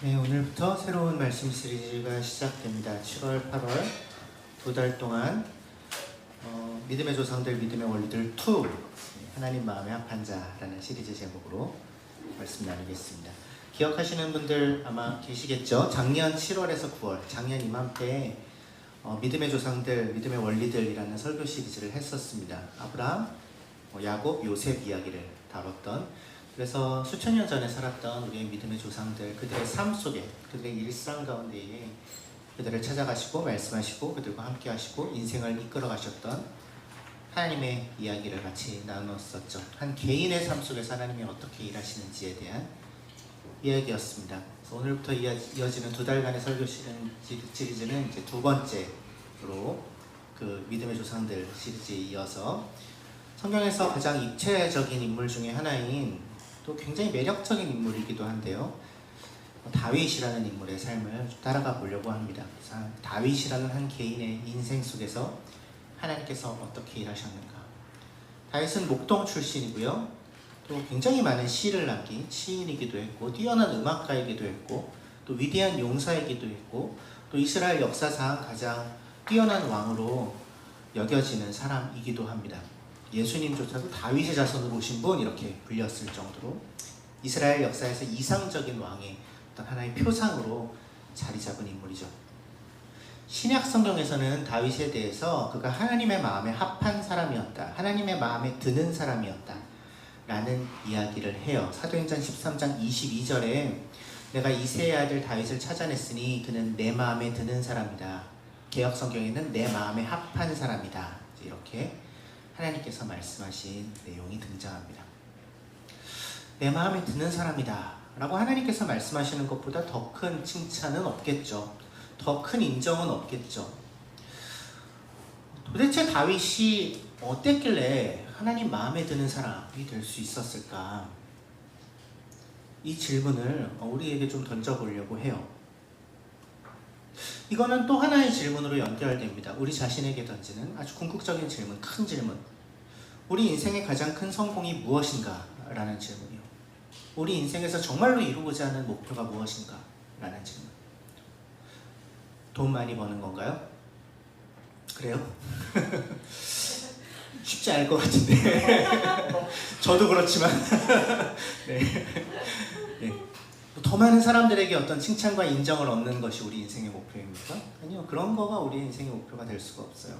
네, 오늘부터 새로운 말씀 시리즈가 시작됩니다. 7월, 8월 두 달 동안 믿음의 조상들, 믿음의 원리들 2 하나님 마음에 합한 자라는 시리즈 제목으로 말씀 나누겠습니다. 기억하시는 분들 아마 계시겠죠? 작년 7월에서 9월, 작년 이맘때에 믿음의 조상들, 믿음의 원리들이라는 설교 시리즈를 했었습니다. 아브라함, 야곱, 요셉 이야기를 다뤘던, 그래서 수천 년 전에 살았던 우리의 믿음의 조상들, 그들의 삶 속에, 그들의 일상 가운데에 그들을 찾아가시고 말씀하시고 그들과 함께 하시고 인생을 이끌어 가셨던 하나님의 이야기를 같이 나눴었죠. 한 개인의 삶 속에서 하나님이 어떻게 일하시는지에 대한 이야기였습니다. 그래서 오늘부터 이어지는 두 달간의 설교 시리즈는 이제 두 번째로 그 믿음의 조상들 시리즈에 이어서 성경에서 가장 입체적인 인물 중에 하나인 또 굉장히 매력적인 인물이기도 한데요, 다윗이라는 인물의 삶을 따라가 보려고 합니다. 다윗이라는 한 개인의 인생 속에서 하나님께서 어떻게 일하셨는가. 다윗은 목동 출신이고요, 또 굉장히 많은 시를 남긴 시인이기도 했고, 뛰어난 음악가이기도 했고, 또 위대한 용사이기도 했고, 또 이스라엘 역사상 가장 뛰어난 왕으로 여겨지는 사람이기도 합니다. 예수님조차도 다윗의 자손으로 오신 분 이렇게 불렸을 정도로 이스라엘 역사에서 이상적인 왕의 어떤 하나의 표상으로 자리 잡은 인물이죠. 신약 성경에서는 다윗에 대해서 그가 하나님의 마음에 합한 사람이었다, 하나님의 마음에 드는 사람이었다 라는 이야기를 해요. 사도행전 13장 22절에 내가 이새의 아들 다윗을 찾아냈으니 그는 내 마음에 드는 사람이다. 개역 성경에는 내 마음에 합한 사람이다, 이렇게 하나님께서 말씀하신 내용이 등장합니다. 내 마음에 드는 사람이다 라고 하나님께서 말씀하시는 것보다 더 큰 칭찬은 없겠죠. 더 큰 인정은 없겠죠. 도대체 다윗이 어땠길래 하나님 마음에 드는 사람이 될 수 있었을까? 이 질문을 우리에게 좀 던져보려고 해요. 이거는 또 하나의 질문으로 연결됩니다. 우리 자신에게 던지는 아주 궁극적인 질문, 큰 질문. 우리 인생의 가장 큰 성공이 무엇인가? 라는 질문이요. 우리 인생에서 정말로 이루고자 하는 목표가 무엇인가? 라는 질문. 돈 많이 버는 건가요? 그래요? 쉽지 않을 것 같은데. 저도 그렇지만. 네. 네. 더 많은 사람들에게 어떤 칭찬과 인정을 얻는 것이 우리 인생의 목표입니까? 아니요, 그런 거가 우리 인생의 목표가 될 수가 없어요.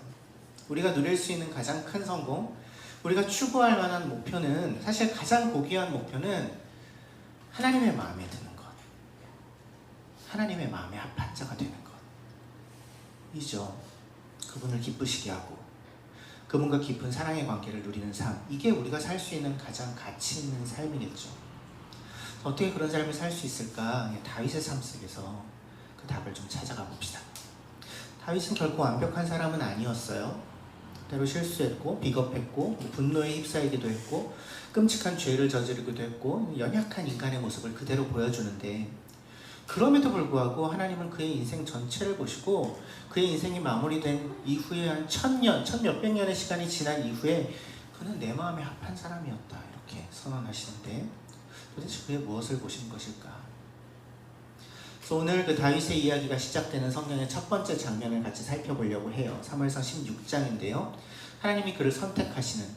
우리가 누릴 수 있는 가장 큰 성공, 우리가 추구할 만한 목표는, 사실 가장 고귀한 목표는 하나님의 마음에 드는 것, 하나님의 마음에 합한 자가 되는 것 이죠. 그분을 기쁘시게 하고 그분과 깊은 사랑의 관계를 누리는 삶, 이게 우리가 살 수 있는 가장 가치 있는 삶이겠죠. 어떻게 그런 삶을 살 수 있을까? 다윗의 삶 속에서 그 답을 좀 찾아가 봅시다. 다윗은 결코 완벽한 사람은 아니었어요. 때로 실수했고 비겁했고 분노에 휩싸이기도 했고 끔찍한 죄를 저지르기도 했고 연약한 인간의 모습을 그대로 보여주는데, 그럼에도 불구하고 하나님은 그의 인생 전체를 보시고 그의 인생이 마무리된 이후에 한 1000년, 1000몇백 년의 시간이 지난 이후에 그는 내 마음에 합한 사람이었다 이렇게 선언하시는데, 도대체 그의 무엇을 보신 것일까? 그래서 오늘 그 다윗의 이야기가 시작되는 성경의 첫 번째 장면을 같이 살펴보려고 해요. 사무엘상 16장인데요. 하나님이 그를 선택하시는,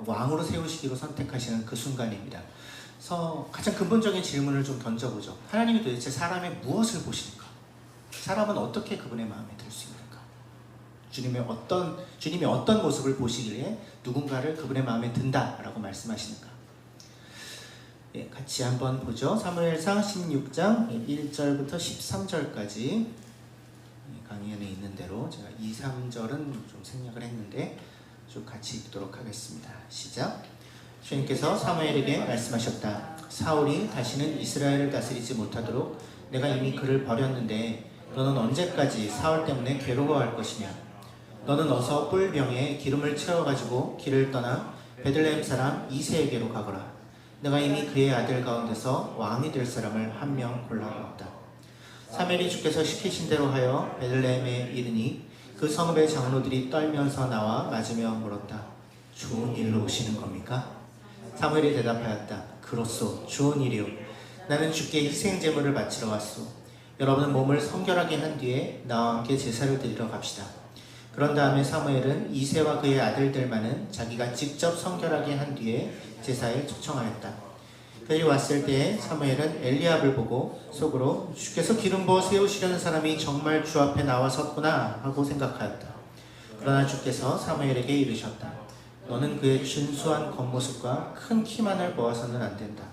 왕으로 세우시기로 선택하시는 그 순간입니다. 그래서 가장 근본적인 질문을 좀 던져보죠. 하나님이 도대체 사람의 무엇을 보시는가? 사람은 어떻게 그분의 마음에 들 수 있는가? 주님이 어떤 모습을 보시기에 누군가를 그분의 마음에 든다라고 말씀하시는가? 같이 한번 보죠. 사무엘상 16장 1절부터 13절까지 강의 안에 있는 대로 제가 2, 3절은 좀 생략을 했는데 쭉 같이 읽도록 하겠습니다. 시작. 주님께서 사무엘에게 말씀하셨다. 사울이 다시는 이스라엘을 다스리지 못하도록 내가 이미 그를 버렸는데 너는 언제까지 사울 때문에 괴로워할 것이냐? 너는 어서 뿔병에 기름을 채워가지고 길을 떠나 베들레헴 사람 이새에게로 가거라. 내가 이미 그의 아들 가운데서 왕이 될 사람을 한 명 골라보았다. 사무엘이 주께서 시키신 대로 하여 베들레헴에 이르니 그 성읍의 장로들이 떨면서 나와 맞으며 물었다. 좋은 일로 오시는 겁니까? 사무엘이 대답하였다. 그렇소, 좋은 일이요. 나는 주께 희생 제물을 바치러 왔소. 여러분은 몸을 성결하게 한 뒤에 나와 함께 제사를 드리러 갑시다. 그런 다음에 사무엘은 이새와 그의 아들들만은 자기가 직접 성결하게 한 뒤에 제사에 초청하였다. 그들이 왔을 때 사무엘은 엘리압을 보고 속으로 주께서 기름 부어 세우시려는 사람이 정말 주 앞에 나와 섰구나 하고 생각하였다. 그러나 주께서 사무엘에게 이르셨다. 너는 그의 준수한 겉모습과 큰 키만을 보아서는 안 된다.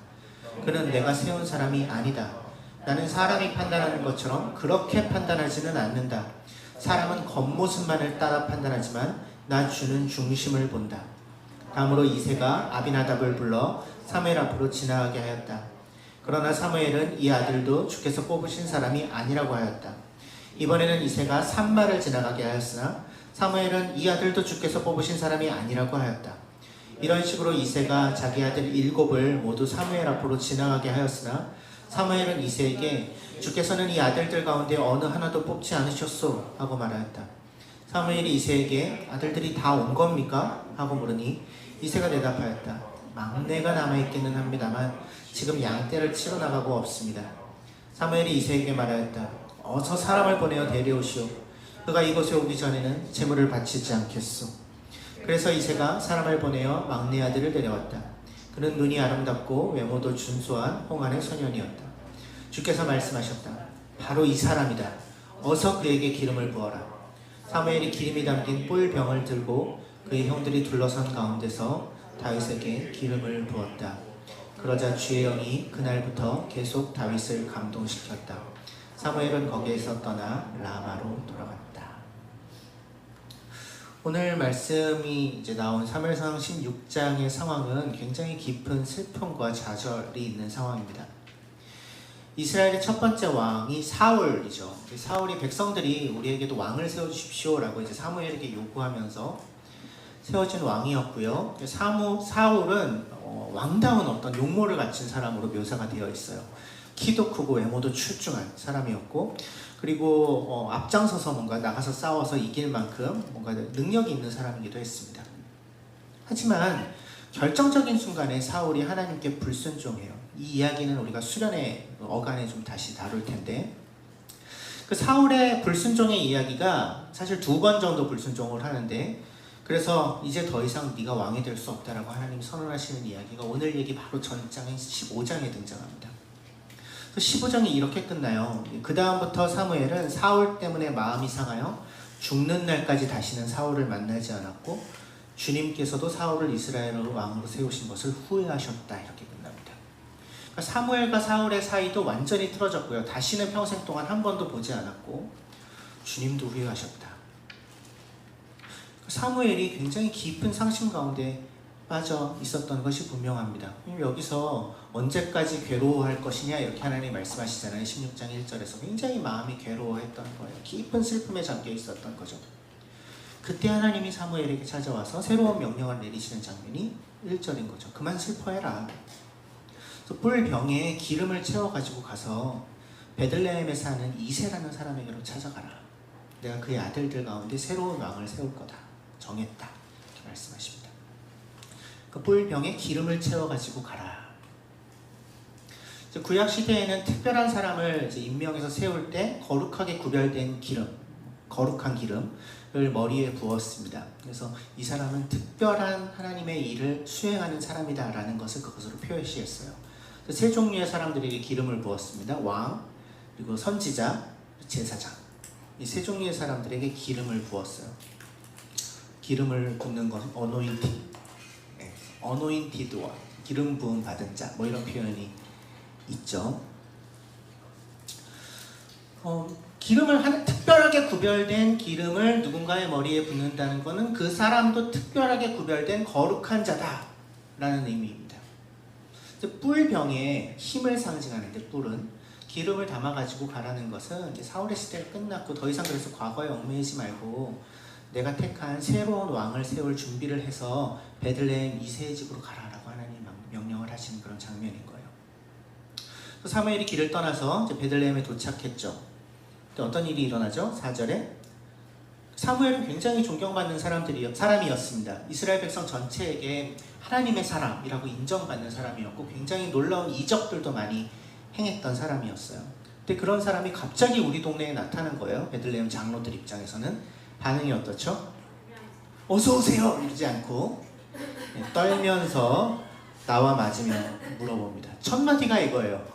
그는 내가 세운 사람이 아니다. 나는 사람이 판단하는 것처럼 그렇게 판단하지는 않는다. 사람은 겉모습만을 따라 판단하지만 나 주는 중심을 본다. 다음으로 이새가 아비나답을 불러 사무엘 앞으로 지나가게 하였다. 그러나 사무엘은 이 아들도 주께서 뽑으신 사람이 아니라고 하였다. 이번에는 이새가 산마를 지나가게 하였으나 사무엘은 이 아들도 주께서 뽑으신 사람이 아니라고 하였다. 이런 식으로 이새가 자기 아들 7을 모두 사무엘 앞으로 지나가게 하였으나 사무엘은 이새에게 주께서는 이 아들들 가운데 어느 하나도 뽑지 않으셨소 하고 말하였다. 사무엘이 이새에게 아들들이 다 온 겁니까? 하고 물으니 이새가 대답하였다. 막내가 남아있기는 합니다만 지금 양떼를 치러 나가고 없습니다. 사무엘이 이새에게 말하였다. 어서 사람을 보내어 데려오시오. 그가 이곳에 오기 전에는 제물을 바치지 않겠소. 그래서 이새가 사람을 보내어 막내 아들을 데려왔다. 그는 눈이 아름답고 외모도 준수한 홍안의 소년이었다. 주께서 말씀하셨다. 바로 이 사람이다. 어서 그에게 기름을 부어라. 사무엘이 기름이 담긴 뿔병을 들고 그의 형들이 둘러선 가운데서 다윗에게 기름을 부었다. 그러자 주의 영이 그날부터 계속 다윗을 감동시켰다. 사무엘은 거기에서 떠나 라마로 돌아갔다. 오늘 말씀이 이제 나온 사무엘상 16장의 상황은 굉장히 깊은 슬픔과 좌절이 있는 상황입니다. 이스라엘의 첫 번째 왕이 사울이죠. 사울이 백성들이 우리에게도 왕을 세워주십시오라고 이제 사무엘에게 요구하면서 세워진 왕이었고요. 사울은 왕다운 어떤 용모를 갖춘 사람으로 묘사가 되어 있어요. 키도 크고 외모도 출중한 사람이었고, 그리고 앞장서서 뭔가 나가서 싸워서 이길 만큼 뭔가 능력이 있는 사람이기도 했습니다. 하지만 결정적인 순간에 사울이 하나님께 불순종해요. 이 이야기는 우리가 수련의 어간에 좀 다시 다룰 텐데, 그 사울의 불순종의 이야기가 사실 2번 정도 불순종을 하는데, 그래서 이제 더 이상 네가 왕이 될 수 없다라고 하나님이 선언하시는 이야기가 오늘 얘기 바로 전장인 15장에 등장합니다. 15장이 이렇게 끝나요. 그 다음부터 사무엘은 사울 때문에 마음이 상하여 죽는 날까지 다시는 사울을 만나지 않았고, 주님께서도 사울을 이스라엘의 왕으로 세우신 것을 후회하셨다, 이렇게 끝납니다. 그러니까 사무엘과 사울의 사이도 완전히 틀어졌고요. 다시는 평생 동안 한 번도 보지 않았고, 주님도 후회하셨다. 사무엘이 굉장히 깊은 상심 가운데 빠져 있었던 것이 분명합니다. 여기서 언제까지 괴로워할 것이냐 이렇게 하나님이 말씀하시잖아요. 16장 1절에서 굉장히 마음이 괴로워했던 거예요. 깊은 슬픔에 잠겨 있었던 거죠. 그때 하나님이 사무엘에게 찾아와서 새로운 명령을 내리시는 장면이 1절인 거죠. 그만 슬퍼해라. 뿔병에 기름을 채워가지고 가서 베들레헴에 사는 이새라는 사람에게로 찾아가라. 내가 그의 아들들 가운데 새로운 왕을 세울 거다. 정했다. 이렇게 말씀하십니다. 그 뿔병에 기름을 채워가지고 가라. 구약 시대에는 특별한 사람을 임명해서 세울 때 거룩하게 구별된 기름, 거룩한 기름을 머리에 부었습니다. 그래서 이 사람은 특별한 하나님의 일을 수행하는 사람이다라는 것을 그것으로 표시했어요. 세 종류의 사람들에게 기름을 부었습니다. 왕, 그리고 선지자, 제사장. 이 세 종류의 사람들에게 기름을 부었어요. 기름을 붓는 것은 어노인티드 원, 기름 부음 받은 자, 뭐 이런 표현이 있죠. 기름을 특별하게 구별된 기름을 누군가의 머리에 붓는다는 것은 그 사람도 특별하게 구별된 거룩한 자다라는 의미입니다. 뿔병에 힘을 상징하는데, 뿔은 기름을 담아가지고 가라는 것은 이제 사울의 시대가 끝났고 더 이상 그래서 과거에 얽매이지 말고 내가 택한 새로운 왕을 세울 준비를 해서 베들레헴 이새의 집으로 가라라고 하나님 명령을 하시는 그런 장면인 거예요. 사무엘이 길을 떠나서 이제 베들레헴에 도착했죠. 근데 어떤 일이 일어나죠? 4절에 사무엘은 굉장히 존경받는 사람이었습니다. 이스라엘 백성 전체에게 하나님의 사람이라고 인정받는 사람이었고 굉장히 놀라운 이적들도 많이 행했던 사람이었어요. 근데 그런 사람이 갑자기 우리 동네에 나타난 거예요. 베들레헴 장로들 입장에서는 반응이 어떻죠? 어서 오세요! 이러지 않고 떨면서 나와 맞으며 물어봅니다. 첫 마디가 이거예요.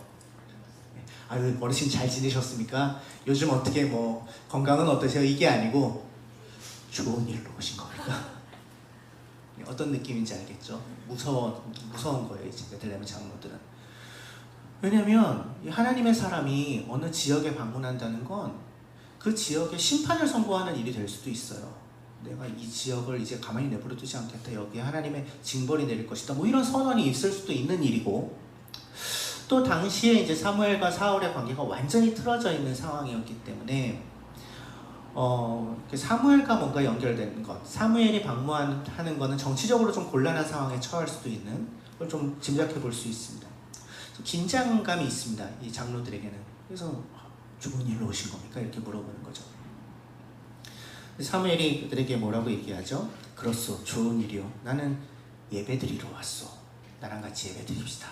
아유, 어르신 잘 지내셨습니까? 요즘 어떻게 뭐 건강은 어떠세요? 이게 아니고 좋은 일로 오신 겁니까? 어떤 느낌인지 알겠죠? 무서운 거예요, 이제 베들레헴 장로들은. 왜냐면 하나님의 사람이 어느 지역에 방문한다는 건 그 지역에 심판을 선고하는 일이 될 수도 있어요. 내가 이 지역을 이제 가만히 내버려 두지 않겠다. 여기에 하나님의 징벌이 내릴 것이다. 뭐 이런 선언이 있을 수도 있는 일이고, 또 당시에 이제 사무엘과 사울의 관계가 완전히 틀어져 있는 상황이었기 때문에 사무엘과 뭔가 연결되는 것, 사무엘이 방문하는 것은 정치적으로 좀 곤란한 상황에 처할 수도 있는 걸 좀 짐작해 볼 수 있습니다. 긴장감이 있습니다, 이 장로들에게는. 그래서 좋은 일로 오신 겁니까? 이렇게 물어보는 거죠. 사무엘이 그들에게 뭐라고 얘기하죠? 그렇소, 좋은 일이요. 나는 예배드리러 왔소. 나랑 같이 예배드립시다.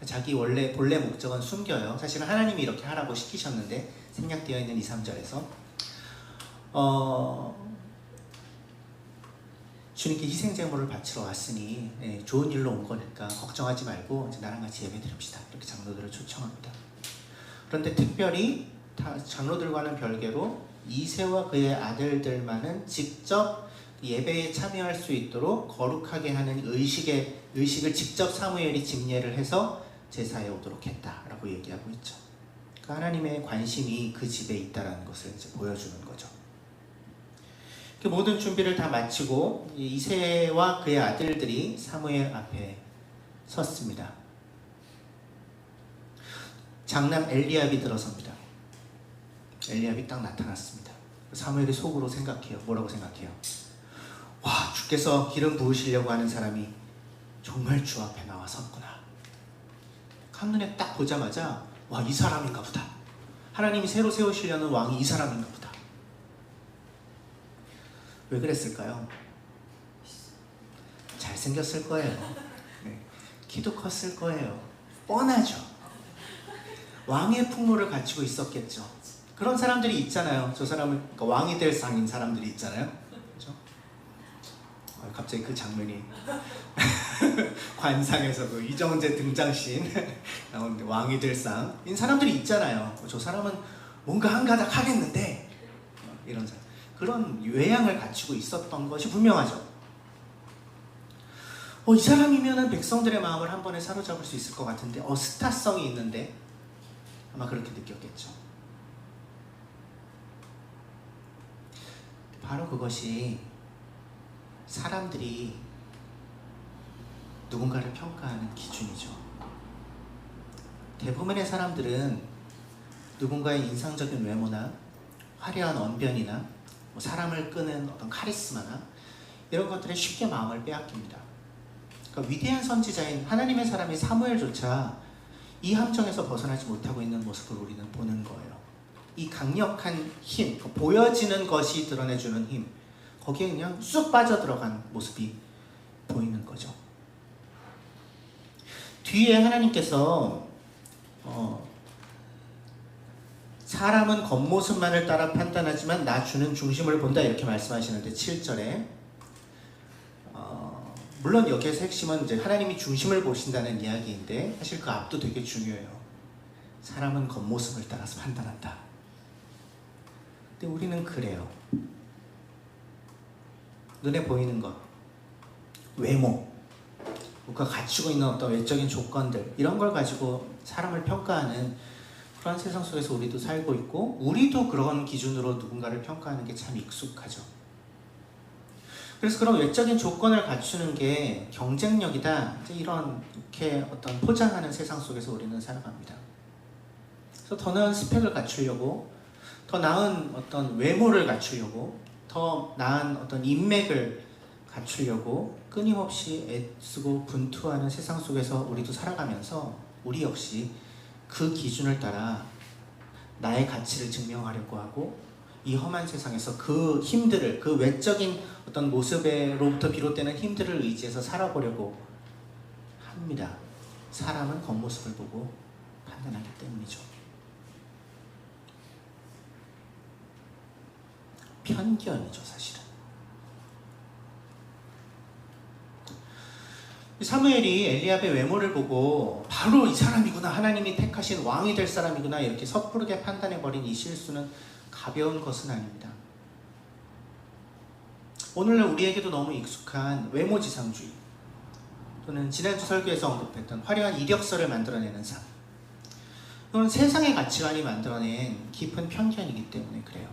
자기 본래 목적은 숨겨요. 사실은 하나님이 이렇게 하라고 시키셨는데 생략되어 있는 2, 3절에서 주님께 희생제물을 바치러 왔으니 좋은 일로 온 거니까 걱정하지 말고 이제 나랑 같이 예배드립시다. 이렇게 장로들을 초청합니다. 그런데 특별히 장로들과는 별개로 이새와 그의 아들들만은 직접 예배에 참여할 수 있도록 거룩하게 하는 의식을 직접 사무엘이 집례를 해서 제사에 오도록 했다라고 얘기하고 있죠. 그러니까 하나님의 관심이 그 집에 있다라는 것을 이제 보여주는 거죠. 그 모든 준비를 다 마치고 이새와 그의 아들들이 사무엘 앞에 섰습니다. 장남 엘리압이 들어섭니다. 엘리압이 딱 나타났습니다. 사무엘이 속으로 생각해요. 뭐라고 생각해요? 와, 주께서 기름 부으시려고 하는 사람이 정말 주 앞에 나와 섰구나. 한눈에 딱 보자마자 와, 이 사람인가 보다. 하나님이 새로 세우시려는 왕이 이 사람인가 보다. 왜 그랬을까요? 잘생겼을 거예요. 키도 컸을 거예요. 뻔하죠. 왕의 풍모를 갖추고 있었겠죠. 그런 사람들이 있잖아요. 저 사람은 그러니까 왕이 될 상인 사람들이 있잖아요. 그렇죠? 갑자기 그 장면이 관상에서 그 이정재 등장씬 나오는데 왕이 될 상인 사람들이 있잖아요. 저 사람은 뭔가 한가닥 하겠는데 이런 사람. 그런 외양을 갖추고 있었던 것이 분명하죠. 이 사람이면은 백성들의 마음을 한 번에 사로잡을 수 있을 것 같은데 스타성이 있는데 아마 그렇게 느꼈겠죠. 바로 그것이 사람들이 누군가를 평가하는 기준이죠. 대부분의 사람들은 누군가의 인상적인 외모나 화려한 언변이나 사람을 끄는 어떤 카리스마나 이런 것들에 쉽게 마음을 빼앗깁니다. 그러니까 위대한 선지자인 하나님의 사람인 사무엘조차 이 함정에서 벗어나지 못하고 있는 모습을 우리는 보는 거예요. 이 강력한 힘, 보여지는 것이 드러내주는 힘, 거기에 그냥 쑥 빠져들어간 모습이 보이는 거죠. 뒤에 하나님께서 사람은 겉모습만을 따라 판단하지만 나 주는 중심을 본다 이렇게 말씀하시는데 7절에 물론 여기에서 핵심은 이제 하나님이 중심을 보신다는 이야기인데 사실 그 앞도 되게 중요해요. 사람은 겉모습을 따라서 판단한다. 근데 우리는 그래요. 눈에 보이는 것, 외모, 우리가 갖추고 있는 어떤 외적인 조건들 이런 걸 가지고 사람을 평가하는 그런 세상 속에서 우리도 살고 있고 우리도 그런 기준으로 누군가를 평가하는 게 참 익숙하죠. 그래서 그런 외적인 조건을 갖추는 게 경쟁력이다. 이렇게 어떤 포장하는 세상 속에서 우리는 살아갑니다. 그래서 더 나은 스펙을 갖추려고, 더 나은 어떤 외모를 갖추려고, 더 나은 어떤 인맥을 갖추려고 끊임없이 애쓰고 분투하는 세상 속에서 우리도 살아가면서 우리 역시 그 기준을 따라 나의 가치를 증명하려고 하고 이 험한 세상에서 그 힘들을, 그 외적인 어떤 모습으로부터 비롯되는 힘들을 의지해서 살아보려고 합니다. 사람은 겉모습을 보고 판단하기 때문이죠. 편견이죠, 사실은. 사무엘이 엘리압의 외모를 보고 바로 이 사람이구나, 하나님이 택하신 왕이 될 사람이구나 이렇게 섣부르게 판단해버린 이 실수는 가벼운 것은 아닙니다. 오늘날 우리에게도 너무 익숙한 외모지상주의, 또는 지난주 설교에서 언급했던 화려한 이력서를 만들어내는 삶, 이건 세상의 가치관이 만들어낸 깊은 편견이기 때문에 그래요.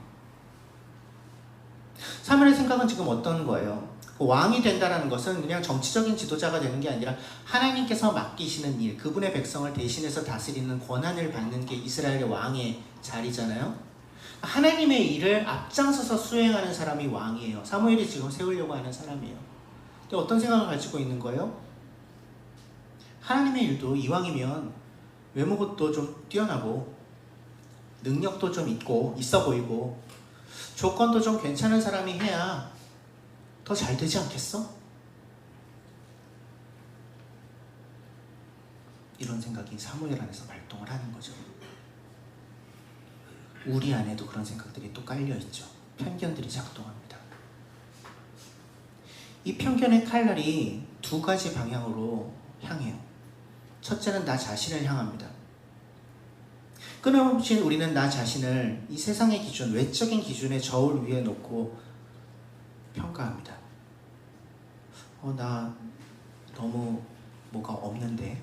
사무엘의 생각은 지금 어떤 거예요? 왕이 된다는 것은 그냥 정치적인 지도자가 되는 게 아니라 하나님께서 맡기시는 일, 그분의 백성을 대신해서 다스리는 권한을 받는 게 이스라엘의 왕의 자리잖아요. 하나님의 일을 앞장서서 수행하는 사람이 왕이에요. 사무엘이 지금 세우려고 하는 사람이에요. 근데 어떤 생각을 가지고 있는 거예요? 하나님의 일도 이왕이면 외모도 좀 뛰어나고 능력도 좀 있어 보이고 조건도 좀 괜찮은 사람이 해야 더 잘 되지 않겠어? 이런 생각이 사무엘 안에서 발동을 하는 거죠. 우리 안에도 그런 생각들이 또 깔려있죠. 편견들이 작동합니다. 이 편견의 칼날이 두 가지 방향으로 향해요. 첫째는 나 자신을 향합니다. 끊임없이 우리는 나 자신을 이 세상의 기준, 외적인 기준의 저울 위에 놓고 평가합니다. 나 너무 뭐가 없는데,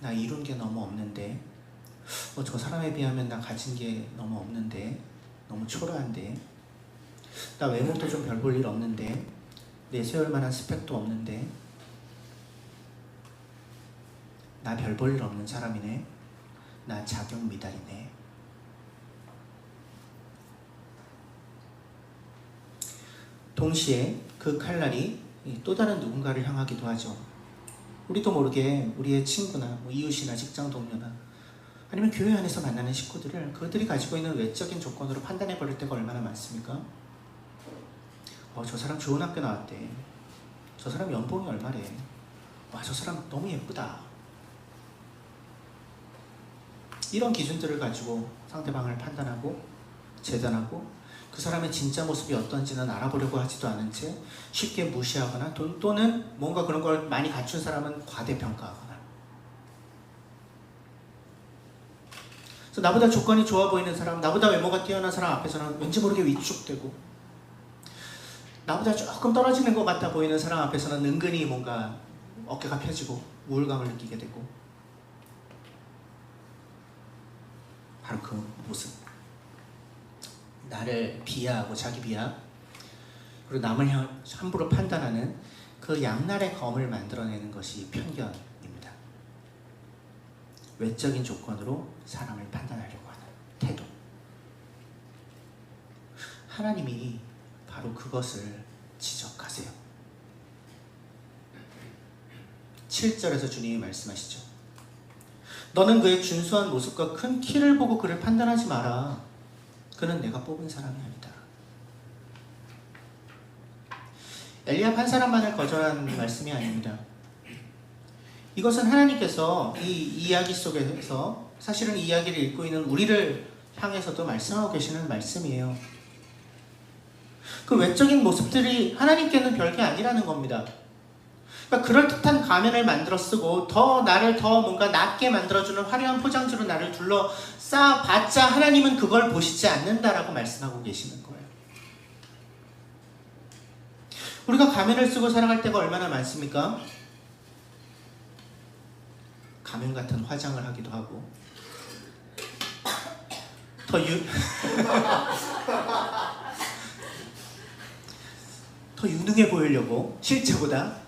나 이룬 게 너무 없는데, 저 사람에 비하면 나 가진 게 너무 없는데, 너무 초라한데, 나 외모도 좀 별 볼 일 없는데, 내세울 만한 스펙도 없는데, 나 별 볼 일 없는 사람이네, 나 자격 미달이네. 동시에 그 칼날이 또 다른 누군가를 향하기도 하죠. 우리도 모르게 우리의 친구나 이웃이나 직장 동료나 아니면 교회 안에서 만나는 식구들을 그들이 가지고 있는 외적인 조건으로 판단해 버릴 때가 얼마나 많습니까? 저 사람 좋은 학교 나왔대. 저 사람 연봉이 얼마래. 저 사람 너무 예쁘다. 이런 기준들을 가지고 상대방을 판단하고 재단하고 그 사람의 진짜 모습이 어떤지는 알아보려고 하지도 않은 채 쉽게 무시하거나 또는 뭔가 그런 걸 많이 갖춘 사람은 과대평가하거나. 그래서 나보다 조건이 좋아 보이는 사람, 나보다 외모가 뛰어난 사람 앞에서는 왠지 모르게 위축되고, 나보다 조금 떨어지는 것 같아 보이는 사람 앞에서는 은근히 뭔가 어깨가 펴지고 우울감을 느끼게 되고, 바로 그 모습, 나를 비하하고 자기 비하, 그리고 남을 함부로 판단하는 그 양날의 검을 만들어내는 것이 편견입니다. 외적인 조건으로 사람을 판단하려고 하는 태도. 하나님이 바로 그것을 지적하세요. 7절에서 주님이 말씀하시죠. 너는 그의 준수한 모습과 큰 키를 보고 그를 판단하지 마라. 그는 내가 뽑은 사람이 아니다. 엘리압 한 사람만을 거절한 말씀이 아닙니다. 이것은 하나님께서 이 이야기 속에서 사실은 이 이야기를 읽고 있는 우리를 향해서도 말씀하고 계시는 말씀이에요. 그 외적인 모습들이 하나님께는 별게 아니라는 겁니다. 그러니까 그럴듯한 가면을 만들어 쓰고 나를 더 뭔가 낫게 만들어주는 화려한 포장지로 나를 둘러싸봤자 하나님은 그걸 보시지 않는다라고 말씀하고 계시는 거예요. 우리가 가면을 쓰고 살아갈 때가 얼마나 많습니까? 가면 같은 화장을 하기도 하고 더 유능해 보이려고, 실제보다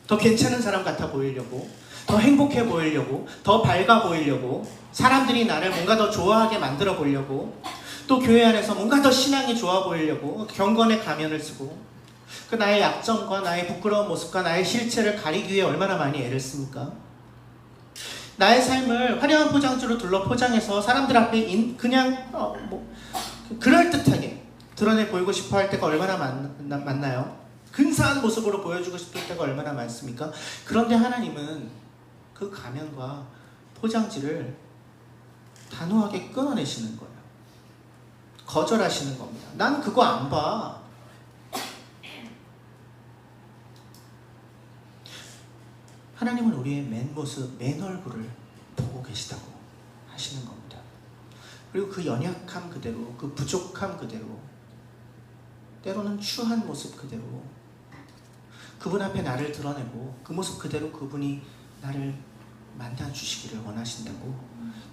더 괜찮은 사람 같아 보이려고, 더 행복해 보이려고, 더 밝아 보이려고, 사람들이 나를 뭔가 더 좋아하게 만들어 보려고, 또 교회 안에서 뭔가 더 신앙이 좋아 보이려고 경건의 가면을 쓰고, 그 나의 약점과 나의 부끄러운 모습과 나의 실체를 가리기 위해 얼마나 많이 애를 씁니까? 나의 삶을 화려한 포장지로 둘러 포장해서 사람들 앞에 그냥 그럴듯하게 드러내 보이고 싶어 할 때가 얼마나 많나요? 근사한 모습으로 보여주고 싶을 때가 얼마나 많습니까? 그런데 하나님은 그 가면과 포장지를 단호하게 끊어내시는 거예요. 거절하시는 겁니다. 난 그거 안 봐. 하나님은 우리의 맨 모습, 맨 얼굴을 보고 계시다고 하시는 겁니다. 그리고 그 연약함 그대로, 그 부족함 그대로, 때로는 추한 모습 그대로 그분 앞에 나를 드러내고 그 모습 그대로 그분이 나를 만나주시기를 원하신다고,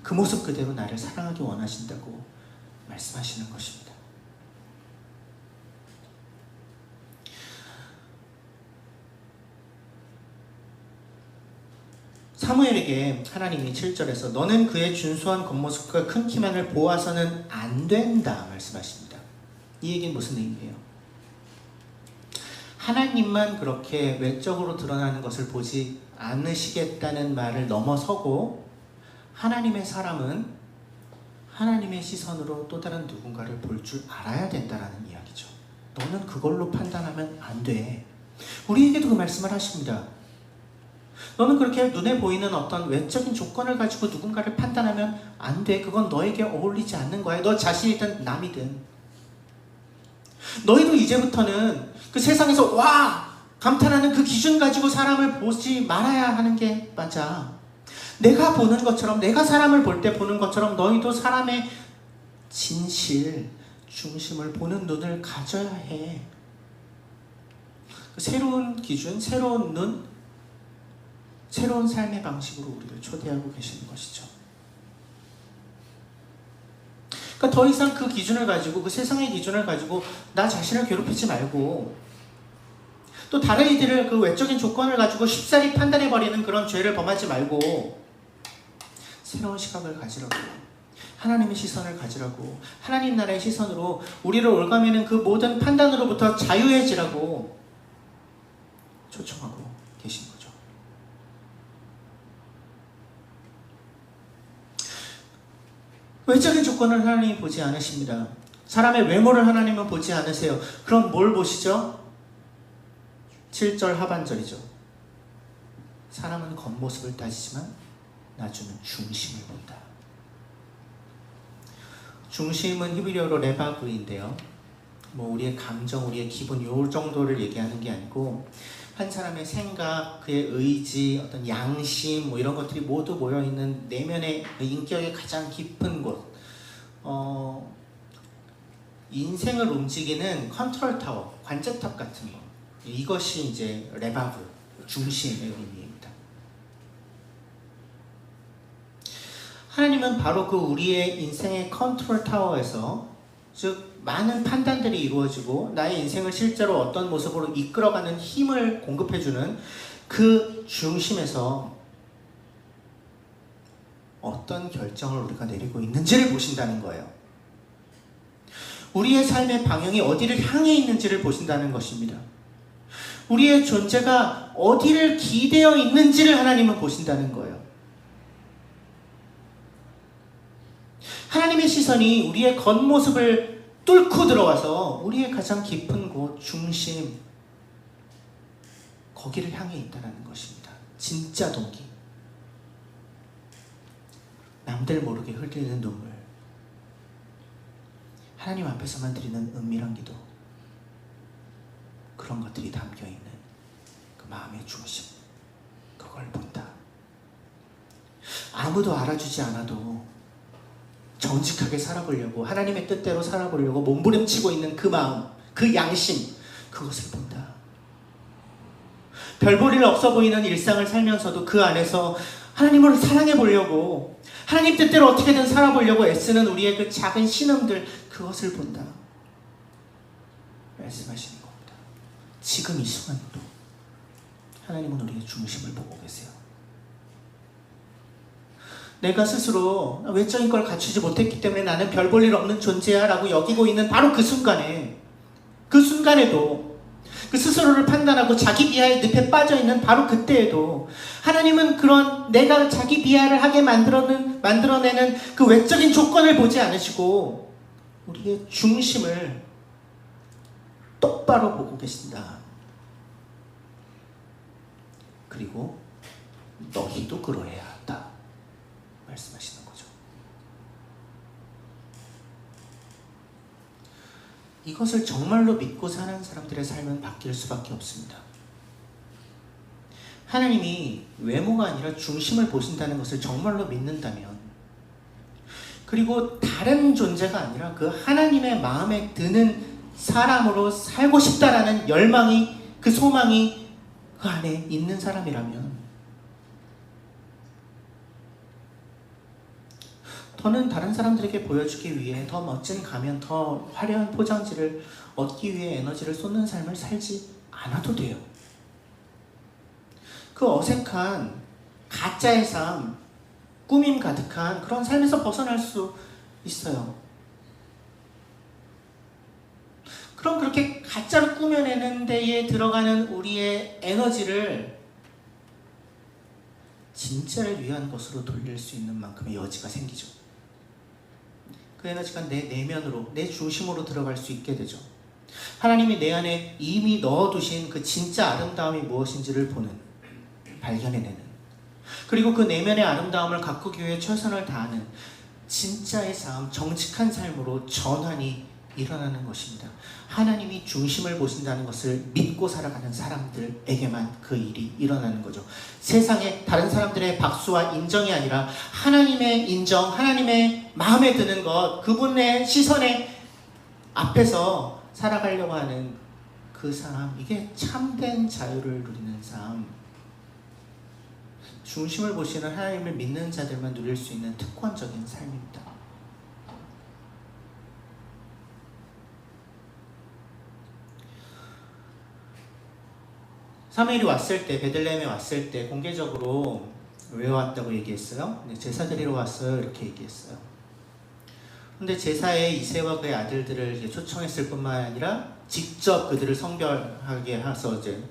그 모습 그대로 나를 사랑하기 원하신다고 말씀하시는 것입니다. 사무엘에게 하나님이 7절에서 너는 그의 준수한 겉모습과 큰 키만을 보아서는 안 된다 말씀하십니다. 이 얘기는 무슨 의미예요? 하나님만 그렇게 외적으로 드러나는 것을 보지 않으시겠다는 말을 넘어서고 하나님의 사람은 하나님의 시선으로 또 다른 누군가를 볼 줄 알아야 된다는 이야기죠. 너는 그걸로 판단하면 안 돼. 우리에게도 그 말씀을 하십니다. 너는 그렇게 눈에 보이는 어떤 외적인 조건을 가지고 누군가를 판단하면 안 돼. 그건 너에게 어울리지 않는 거야. 너 자신이든 남이든. 너희도 이제부터는 그 세상에서 와! 감탄하는 그 기준 가지고 사람을 보지 말아야 하는 게 맞아. 내가 보는 것처럼, 내가 사람을 볼 때 보는 것처럼 너희도 사람의 진실, 중심을 보는 눈을 가져야 해. 새로운 기준, 새로운 눈, 새로운 삶의 방식으로 우리를 초대하고 계시는 것이죠. 그러니까 더 이상 그 기준을 가지고, 그 세상의 기준을 가지고 나 자신을 괴롭히지 말고, 또 다른 이들을 그 외적인 조건을 가지고 쉽사리 판단해버리는 그런 죄를 범하지 말고 새로운 시각을 가지라고, 하나님의 시선을 가지라고, 하나님 나라의 시선으로 우리를 올가매는 그 모든 판단으로부터 자유해지라고 초청하고 계신 거죠. 외적인 조건을 하나님이 보지 않으십니다. 사람의 외모를 하나님은 보지 않으세요. 그럼 뭘 보시죠? 7절 하반절이죠. 사람은 겉모습을 따지지만 나중은 중심을 본다. 중심은 히브리어로 레바브인데요. 우리의 감정, 우리의 기분 요 정도를 얘기하는 게 아니고 한 사람의 생각, 그의 의지, 어떤 양심 이런 것들이 모두 모여있는 내면의 인격의 가장 깊은 곳, 인생을 움직이는 컨트롤 타워, 관제탑 같은 거, 이것이 이제 레바브, 중심의 의미입니다. 하나님은 바로 그 우리의 인생의 컨트롤 타워에서, 즉 많은 판단들이 이루어지고 나의 인생을 실제로 어떤 모습으로 이끌어가는 힘을 공급해주는 그 중심에서 어떤 결정을 우리가 내리고 있는지를 보신다는 거예요. 우리의 삶의 방향이 어디를 향해 있는지를 보신다는 것입니다. 우리의 존재가 어디를 기대어 있는지를 하나님은 보신다는 거예요. 하나님의 시선이 우리의 겉모습을 뚫고 들어와서 우리의 가장 깊은 곳, 중심, 거기를 향해 있다는 것입니다. 진짜 동기. 남들 모르게 흘리는 눈물, 하나님 앞에서만 드리는 은밀한 기도, 그런 것들이 담겨있는 그 마음의 중심, 그걸 본다. 아무도 알아주지 않아도 정직하게 살아보려고, 하나님의 뜻대로 살아보려고 몸부림치고 있는 그 마음, 그 양심, 그것을 본다. 별 볼 일 없어 보이는 일상을 살면서도 그 안에서 하나님을 사랑해 보려고, 하나님 뜻대로 어떻게든 살아보려고 애쓰는 우리의 그 작은 신음들, 그것을 본다 말씀하시는 겁니다. 지금 이 순간도 하나님은 우리의 중심을 보고 계세요. 내가 스스로 외적인 걸 갖추지 못했기 때문에 나는 별 볼 일 없는 존재야 라고 여기고 있는 바로 그 순간에, 그 순간에도, 그 스스로를 판단하고 자기 비하의 늪에 빠져있는 바로 그때에도 하나님은 그런 내가 자기 비하를 하게 만들어내는 그 외적인 조건을 보지 않으시고 우리의 중심을 똑바로 보고 계신다. 그리고 너희도 그러해야 한다. 이것을 정말로 믿고 사는 사람들의 삶은 바뀔 수밖에 없습니다. 하나님이 외모가 아니라 중심을 보신다는 것을 정말로 믿는다면, 그리고 다른 존재가 아니라 그 하나님의 마음에 드는 사람으로 살고 싶다라는 열망이, 그 소망이 그 안에 있는 사람이라면, 더는 다른 사람들에게 보여주기 위해 더 멋진 가면, 더 화려한 포장지를 얻기 위해 에너지를 쏟는 삶을 살지 않아도 돼요. 그 어색한 가짜의 삶, 꾸밈 가득한 그런 삶에서 벗어날 수 있어요. 그럼 그렇게 가짜로 꾸며내는 데에 들어가는 우리의 에너지를 진짜를 위한 것으로 돌릴 수 있는 만큼의 여지가 생기죠. 그 에너지가 내 내면으로, 내 중심으로 들어갈 수 있게 되죠. 하나님이 내 안에 이미 넣어두신 그 진짜 아름다움이 무엇인지를 보는, 발견해내는, 그리고 그 내면의 아름다움을 가꾸기 위해 최선을 다하는 진짜의 삶, 정직한 삶으로 전환이 일어나는 것입니다. 하나님이 중심을 보신다는 것을 믿고 살아가는 사람들에게만 그 일이 일어나는 거죠. 세상에 다른 사람들의 박수와 인정이 아니라 하나님의 인정, 하나님의 마음에 드는 것, 그분의 시선에 앞에서 살아가려고 하는 그 삶, 이게 참된 자유를 누리는 삶, 중심을 보시는 하나님을 믿는 자들만 누릴 수 있는 특권적인 삶입니다. 사무엘이 왔을 때, 베들레헴에 왔을 때 공개적으로 왜 왔다고 얘기했어요? 제사 드리러 왔어요, 이렇게 얘기했어요. 근데 제사에 이새와 그의 아들들을 초청했을 뿐만 아니라 직접 그들을 성별하게 해서 이제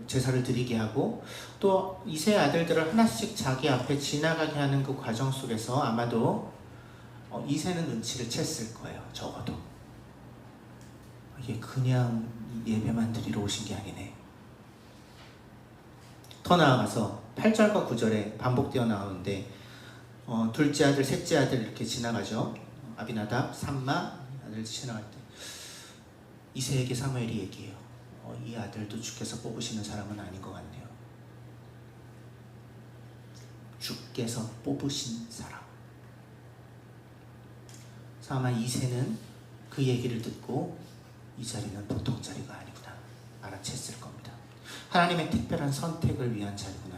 제사를 드리게 하고, 또 이새의 아들들을 하나씩 자기 앞에 지나가게 하는 그 과정 속에서 아마도 이새는 눈치를 챘을 거예요. 적어도 이게 그냥 예배만 드리러 오신 게 아니네. 더 나아가서 8절과 9절에 반복되어 나오는데, 둘째 아들, 셋째 아들 이렇게 지나가죠. 아비나답, 삼마 아들 지나갈 때 이새에게 사무엘이 얘기해요. 이 아들도 주께서 뽑으시는 사람은 아닌 것 같네요. 주께서 뽑으신 사람. 아마 이새는 그 얘기를 듣고 이 자리는 보통 자리가 아니구나 알아챘을 겁니다. 하나님의 특별한 선택을 위한 자리구나.